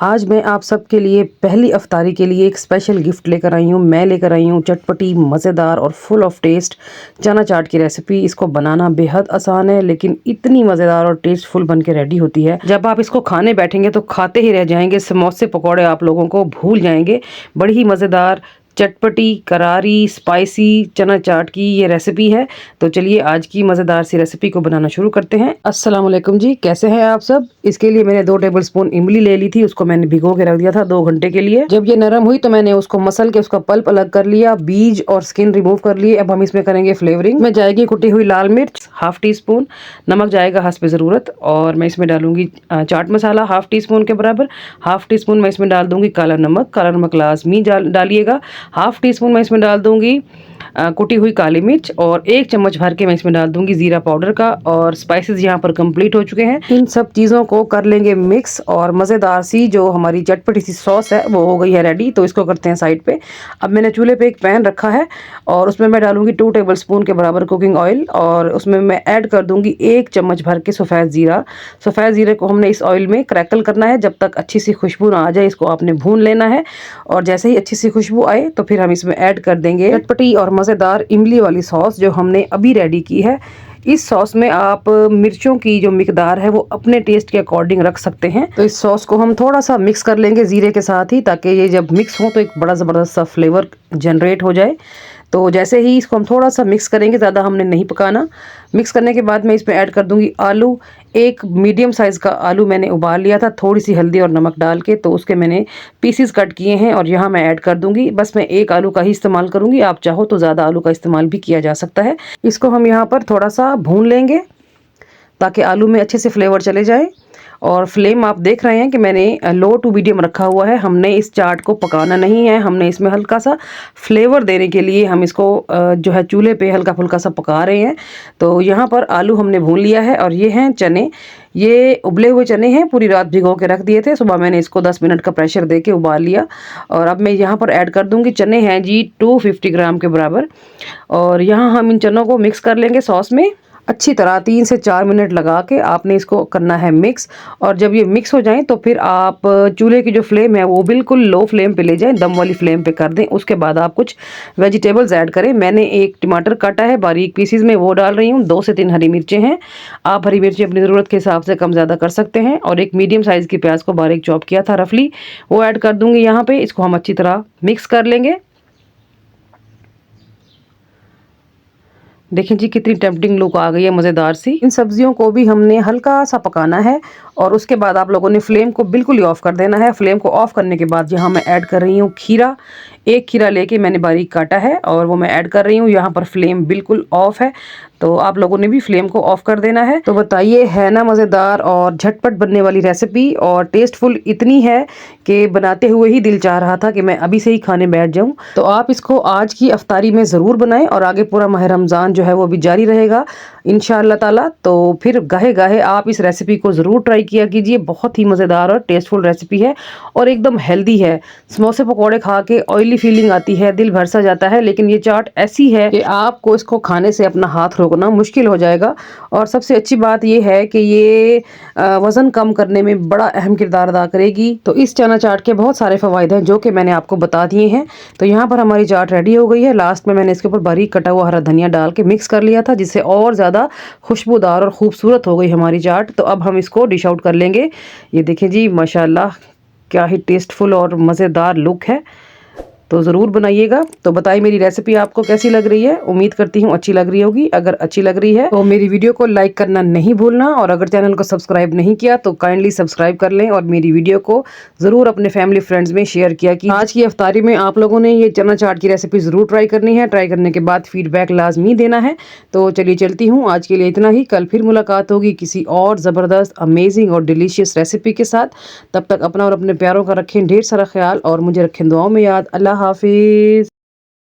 आज मैं आप सबके लिए पहली अफ्तारी के लिए एक स्पेशल गिफ्ट लेकर आई हूँ। मैं लेकर आई हूँ चटपटी, मज़ेदार और फुल ऑफ टेस्ट चना चाट की रेसिपी। इसको बनाना बेहद आसान है, लेकिन इतनी मज़ेदार और टेस्टफुल बन के रेडी होती है। जब आप इसको खाने बैठेंगे तो खाते ही रह जाएंगे। समोसे पकौड़े आप लोगों को भूल जाएंगे। बड़ी ही मज़ेदार, चटपटी, करारी, स्पाइसी चना चाट की ये रेसिपी है। तो चलिए आज की मज़ेदार सी रेसिपी को बनाना शुरू करते हैं। अस्सलाम वालेकुम जी, कैसे हैं आप सब। इसके लिए मैंने 2 टेबल स्पून इमली ले ली थी। उसको मैंने भिगो के रख दिया था 2 घंटे के लिए। जब ये नरम हुई तो मैंने उसको मसल के उसका पल्प अलग कर लिया, बीज और स्किन रिमूव कर लिए। अब हम इसमें करेंगे फ्लेवरिंग। में जाएगी कुटी हुई लाल मिर्च ½ टी स्पून, नमक जाएगा हस्ब ज़रूरत, और मैं इसमें डालूंगी चाट मसाला ½ टी स्पून के बराबर। ½ टी स्पून मैं इसमें डाल दूंगी काला नमक लाजमी डालिएगा। ½ टी स्पून मैं इसमें डाल दूंगी कुटी हुई काली मिर्च, और 1 चम्मच भर के मैं इसमें डाल दूंगी जीरा पाउडर का। और स्पाइसेस यहाँ पर कंप्लीट हो चुके हैं। इन सब चीज़ों को कर लेंगे मिक्स, और मज़ेदार सी जो हमारी चटपटी सी सॉस है वो हो गई है रेडी। तो इसको करते हैं साइड पे। अब मैंने चूल्हे पे एक पैन रखा है और उसमें मैं डालूंगी 2 टेबल स्पून के बराबर कुकिंग ऑयल, और उसमें मैं ऐड कर दूंगी 1 चम्मच भर के सफ़ेद ज़ीरा। सफ़ेद ज़ीरे को हमने इस ऑयल में क्रैकल करना है जब तक अच्छी सी खुशबू ना आ जाए। इसको आपने भून लेना है, और जैसे ही अच्छी सी खुशबू आए तो फिर हम इसमें ऐड कर देंगे चटपटी और मज़ेदार इमली वाली सॉस जो हमने अभी रेडी की है। इस सॉस में आप मिर्चों की जो मिकदार है वो अपने टेस्ट के अकॉर्डिंग रख सकते हैं। तो इस सॉस को हम थोड़ा सा मिक्स कर लेंगे ज़ीरे के साथ ही, ताकि ये जब मिक्स हो तो एक बड़ा ज़बरदस्त सा फ्लेवर जनरेट हो जाए। तो जैसे ही इसको हम थोड़ा सा मिक्स करेंगे, ज़्यादा हमने नहीं पकाना। मिक्स करने के बाद मैं इसमें ऐड कर दूंगी आलू। एक मीडियम साइज़ का आलू मैंने उबाल लिया था, थोड़ी सी हल्दी और नमक डाल के, तो उसके मैंने पीसीस कट किए हैं और यहाँ मैं ऐड कर दूंगी। बस मैं 1 आलू का ही इस्तेमाल करूंगी, आप चाहो तो ज़्यादा आलू का इस्तेमाल भी किया जा सकता है। इसको हम यहाँ पर थोड़ा सा भून लेंगे ताकि आलू में अच्छे से फ्लेवर चले जाए। और फ्लेम आप देख रहे हैं कि मैंने लो टू मीडियम रखा हुआ है। हमने इस चाट को पकाना नहीं है, हमने इसमें हल्का सा फ्लेवर देने के लिए हम इसको जो है चूल्हे पे हल्का फुल्का सा पका रहे हैं। तो यहाँ पर आलू हमने भून लिया है, और ये हैं चने। ये उबले हुए चने हैं, पूरी रात भिगो के रख दिए थे। सुबह मैंने इसको 10 मिनट का प्रेशर दे के उबाल लिया, और अब मैं यहाँ पर ऐड कर दूँगी। चने हैं जी 250 ग्राम के बराबर, और यहाँ हम इन चनों को मिक्स कर लेंगे सॉस में अच्छी तरह। 3 से 4 मिनट लगा के आपने इसको करना है मिक्स। और जब ये मिक्स हो जाएं तो फिर आप चूल्हे की जो फ्लेम है वो बिल्कुल लो फ्लेम पे ले जाएं, दम वाली फ्लेम पे कर दें। उसके बाद आप कुछ वेजिटेबल्स ऐड करें। मैंने 1 टमाटर काटा है बारीक पीसीज में, वो डाल रही हूँ। 2 से 3 हरी मिर्चें हैं। आप हरी मिर्चें अपनी ज़रूरत के हिसाब से कम ज़्यादा कर सकते हैं। और 1 मीडियम साइज़ की प्याज को बारीक चॉप किया था रफली, वो ऐड कर दूँगी यहाँ पर। इसको हम अच्छी तरह मिक्स कर लेंगे। देखें जी कितनी टेम्पटिंग लुक आ गई है, मज़ेदार सी। इन सब्जियों को भी हमने हल्का सा पकाना है, और उसके बाद आप लोगों ने फ्लेम को बिल्कुल ही ऑफ कर देना है। फ्लेम को ऑफ करने के बाद यहाँ मैं ऐड कर रही हूँ खीरा। 1 खीरा लेके मैंने बारीक काटा है, और वो मैं ऐड कर रही हूँ। यहाँ पर फ्लेम बिल्कुल ऑफ है, तो आप लोगों ने भी फ्लेम को ऑफ कर देना है। तो बताइए, है ना मज़ेदार और झटपट बनने वाली रेसिपी, और टेस्टफुल इतनी है कि बनाते हुए ही दिल चाह रहा था कि मैं अभी से ही खाने बैठ जाऊं। तो आप इसको आज की अफ्तारी में ज़रूर बनाएं, और आगे पूरा माह रमज़ान जो है वो भी जारी रहेगा इंशाअल्लाह ताला। तो फिर गाहे गाहे आप इस रेसिपी को ज़रूर ट्राई किया कीजिए। बहुत ही मज़ेदार और टेस्टफुल रेसिपी है, और एकदम हेल्दी है। समोसे पकौड़े खा के ऑयली फीलिंग आती है, दिल भर सा जाता है, लेकिन ये चाट ऐसी है कि आपको इसको खाने से अपना हाथ रोकना मुश्किल हो जाएगा। और सबसे अच्छी बात ये है कि ये वज़न कम करने में बड़ा अहम किरदार अदा करेगी। तो इस चना चाट के बहुत सारे फ़वाइद हैं जो कि मैंने आपको बता दिए हैं। तो यहाँ पर हमारी चाट रेडी हो गई है। लास्ट में मैंने इसके ऊपर बारीक कटा हुआ हरा धनिया डाल के मिक्स कर लिया था, जिससे और ज़्यादा खुशबूदार और खूबसूरत हो गई हमारी चाट। तो अब हम इसको डिश आउट कर लेंगे। ये देखें जी, माशाल्लाह क्या ही टेस्टफुल और मज़ेदार लुक है। तो ज़रूर बनाइएगा। तो बताइए मेरी रेसिपी आपको कैसी लग रही है। उम्मीद करती हूँ अच्छी लग रही होगी। अगर अच्छी लग रही है तो मेरी वीडियो को लाइक करना नहीं भूलना, और अगर चैनल को सब्सक्राइब नहीं किया तो काइंडली सब्सक्राइब कर लें, और मेरी वीडियो को ज़रूर अपने फैमिली फ्रेंड्स में शेयर किया कि आज की अफ्तारी में आप लोगों ने ये चना चाट की रेसिपी ज़रूर ट्राई करनी है। ट्राई करने के बाद फीडबैक लाजमी देना है। तो चलिए चलती हूँ, आज के लिए इतना ही। कल फिर मुलाकात होगी किसी और ज़बरदस्त, अमेजिंग और डिलीशियस रेसिपी के साथ। तब तक अपना और अपने प्यारों का रखें ढेर सारा ख्याल, और मुझे रखें दुआओं में याद। अल्लाह हाफिज़।